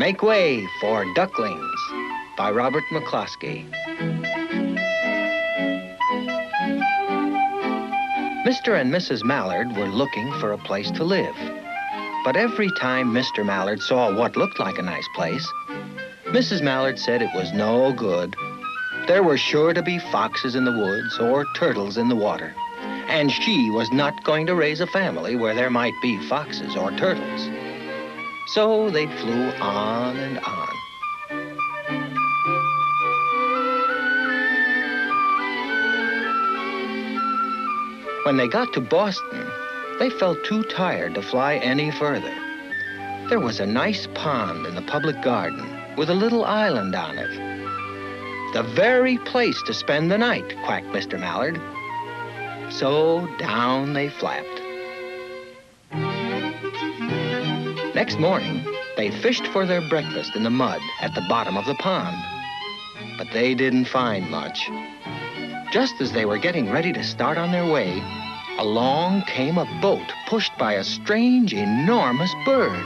Make way for Ducklings by Robert McCloskey. Mr. and Mrs. Mallard were looking for a place to live. But every time Mr. Mallard saw what looked like a nice place, Mrs. Mallard said it was no good. There were sure to be foxes in the woods or turtles in the water, and she was not going to raise a family where there might be foxes or turtles. So they flew on and on. When they got to Boston, they felt too tired to fly any further. There was a nice pond in the public garden with a little island on it. The very place to spend the night, quacked Mr. Mallard. So down they flapped. Next morning, they fished for their breakfast in the mud at the bottom of the pond. But they didn't find much. Just as they were getting ready to start on their way, along came a boat pushed by a strange, enormous bird.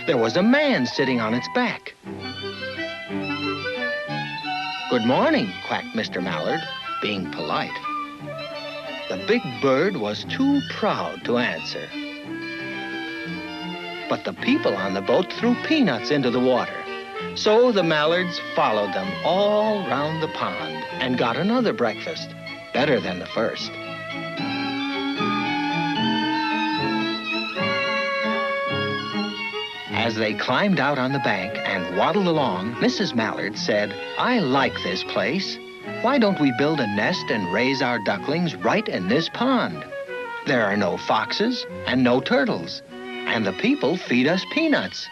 There was a man sitting on its back. "Good morning," quacked Mr. Mallard, being polite. The big bird was too proud to answer. But the people on the boat threw peanuts into the water. So the Mallards followed them all round the pond and got another breakfast, better than the first. As they climbed out on the bank and waddled along, Mrs. Mallard said, "I like this place. Why don't we build a nest and raise our ducklings right in this pond? There are no foxes and no turtles, and the people feed us peanuts.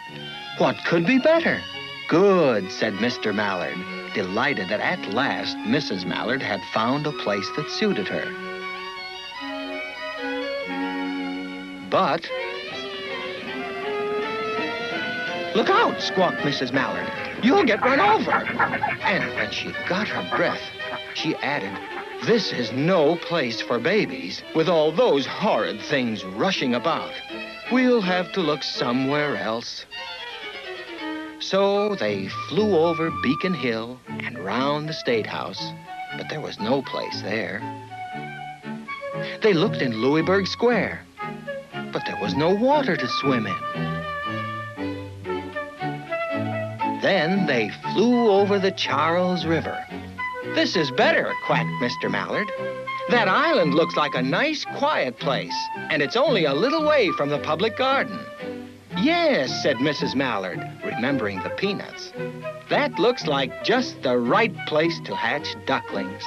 What could be better?" "Good," said Mr. Mallard, delighted that at last Mrs. Mallard had found a place that suited her. But... "Look out!" squawked Mrs. Mallard. "You'll get run over." And when she got her breath, she added, "This is no place for babies, with all those horrid things rushing about. We'll have to look somewhere else." So they flew over Beacon Hill and round the State House, but there was no place there. They looked in Louisburg Square, but there was no water to swim in. Then they flew over the Charles River. "This is better," quacked Mr. Mallard. "That island looks like a nice, quiet place, and it's only a little way from the public garden." "Yes," said Mrs. Mallard, remembering the peanuts. "That looks like just the right place to hatch ducklings."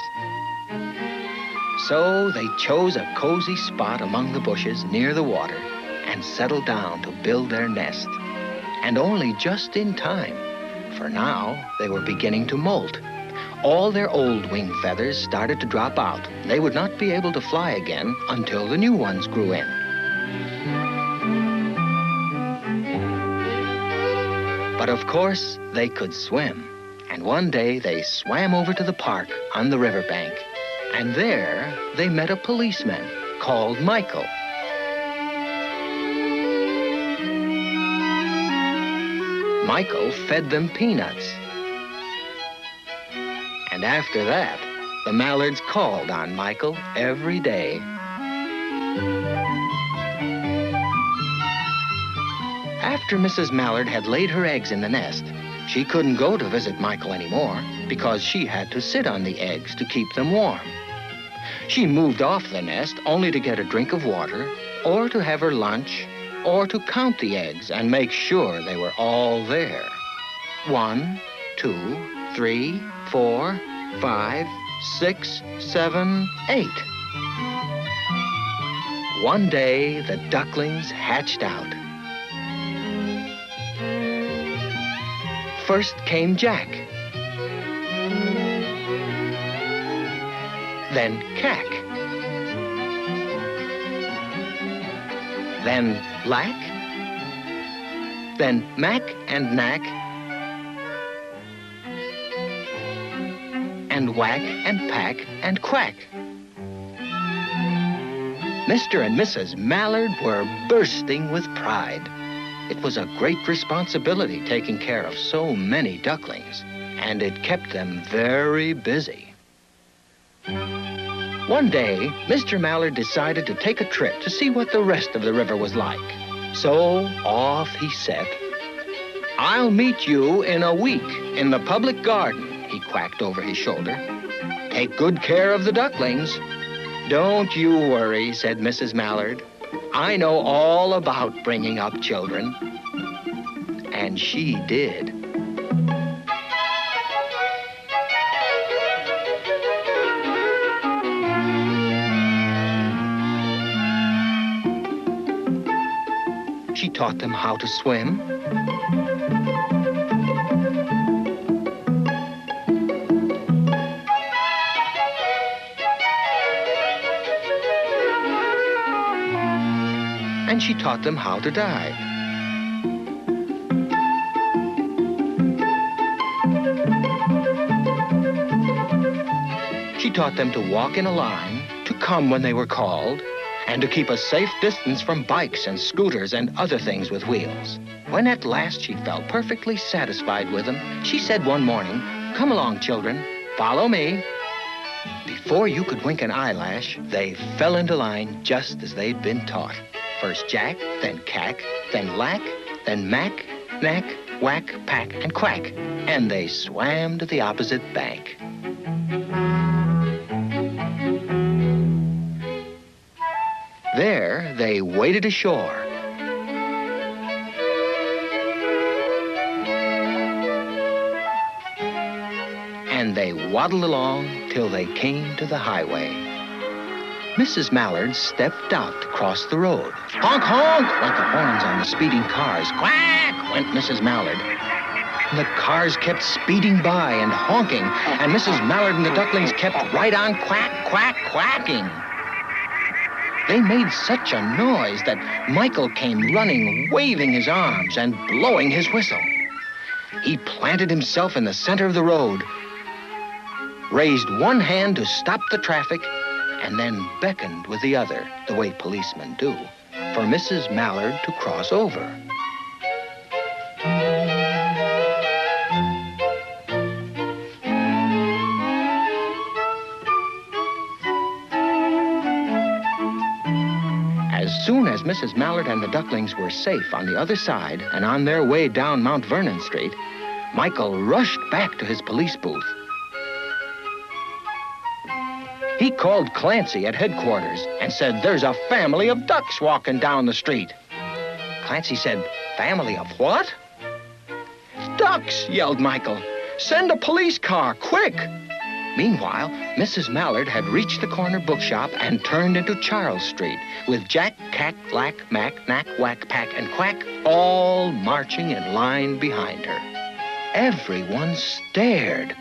So they chose a cozy spot among the bushes near the water and settled down to build their nest. And only just in time, for now they were beginning to molt. All their old wing feathers started to drop out. They would not be able to fly again until the new ones grew in. But of course, they could swim. And one day they swam over to the park on the riverbank. And there they met a policeman called Michael. Michael fed them peanuts. And after that, the Mallards called on Michael every day. After Mrs. Mallard had laid her eggs in the nest, she couldn't go to visit Michael anymore because she had to sit on the eggs to keep them warm. She moved off the nest only to get a drink of water, or to have her lunch, or to count the eggs and make sure they were all there. 1, 2, 3, 4, 5, 6, 7, 8. One day, the ducklings hatched out. First came Jack, then Cack, then Lack, then Mack and Knack, and Whack and Pack and Quack. Mr. and Mrs. Mallard were bursting with pride. It was a great responsibility taking care of so many ducklings, and it kept them very busy. One day, Mr. Mallard decided to take a trip to see what the rest of the river was like. So off he set. "I'll meet you in a week in the public garden," he quacked over his shoulder. "Take good care of the ducklings." "Don't you worry," said Mrs. Mallard. "I know all about bringing up children." And she did. She taught them how to swim. And she taught them how to dive. She taught them to walk in a line, to come when they were called, and to keep a safe distance from bikes and scooters and other things with wheels. When at last she felt perfectly satisfied with them, she said one morning, "Come along, children, follow me." Before you could wink an eyelash, they fell into line just as they'd been taught. First Jack, then Cack, then Lack, then Mack, Knack, Whack, Pack, and Quack. And they swam to the opposite bank. There, they waded ashore. And they waddled along till they came to the highway. Mrs. Mallard stepped out to cross the road. Honk, honk, went the horns on the speeding cars. Quack, went Mrs. Mallard. And the cars kept speeding by and honking, and Mrs. Mallard and the ducklings kept right on quack, quack, quacking. They made such a noise that Michael came running, waving his arms and blowing his whistle. He planted himself in the center of the road, raised one hand to stop the traffic, and then beckoned with the other, the way policemen do, for Mrs. Mallard to cross over. As soon as Mrs. Mallard and the ducklings were safe on the other side and on their way down Mount Vernon Street, Michael rushed back to his police booth. He called Clancy at headquarters and said, "There's a family of ducks walking down the street." Clancy said, "Family of what?" "Ducks," yelled Michael. "Send a police car, quick!" Meanwhile, Mrs. Mallard had reached the corner bookshop and turned into Charles Street, with Jack, Cack, Lack, Mack, Knack, Whack, Pack, and Quack all marching in line behind her. Everyone stared.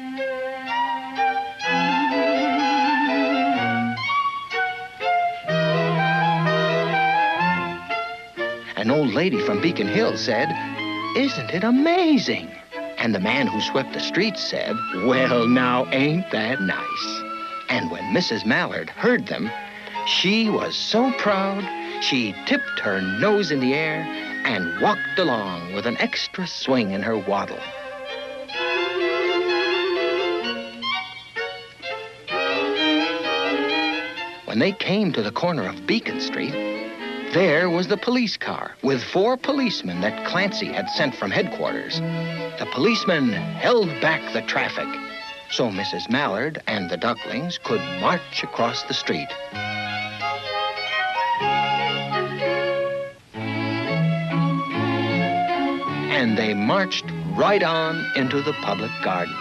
An old lady from Beacon Hill said, "Isn't it amazing?" And the man who swept the streets said, "Well, now, ain't that nice?" And when Mrs. Mallard heard them, she was so proud, she tipped her nose in the air and walked along with an extra swing in her waddle. When they came to the corner of Beacon Street, there was the police car with 4 policemen that Clancy had sent from headquarters. The policemen held back the traffic so Mrs. Mallard and the ducklings could march across the street. And they marched right on into the public garden.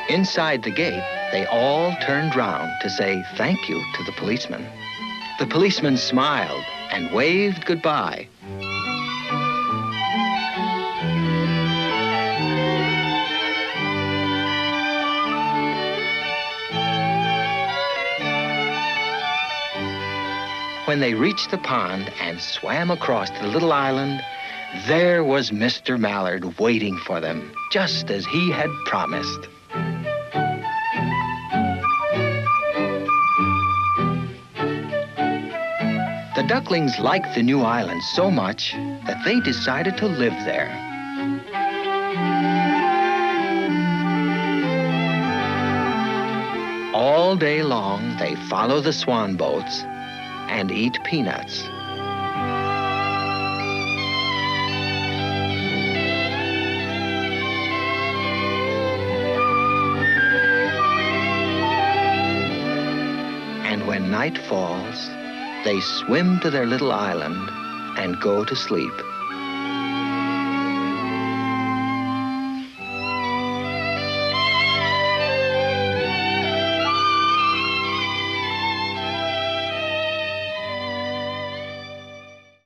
Inside the gate, they all turned round to say thank you to the policeman. The policeman smiled and waved goodbye. When they reached the pond and swam across the little island, there was Mr. Mallard waiting for them, just as he had promised. ducklings liked the new island so much that they decided to live there. All day long, they follow the swan boats and eat peanuts. And when night falls, they swim to their little island and go to sleep.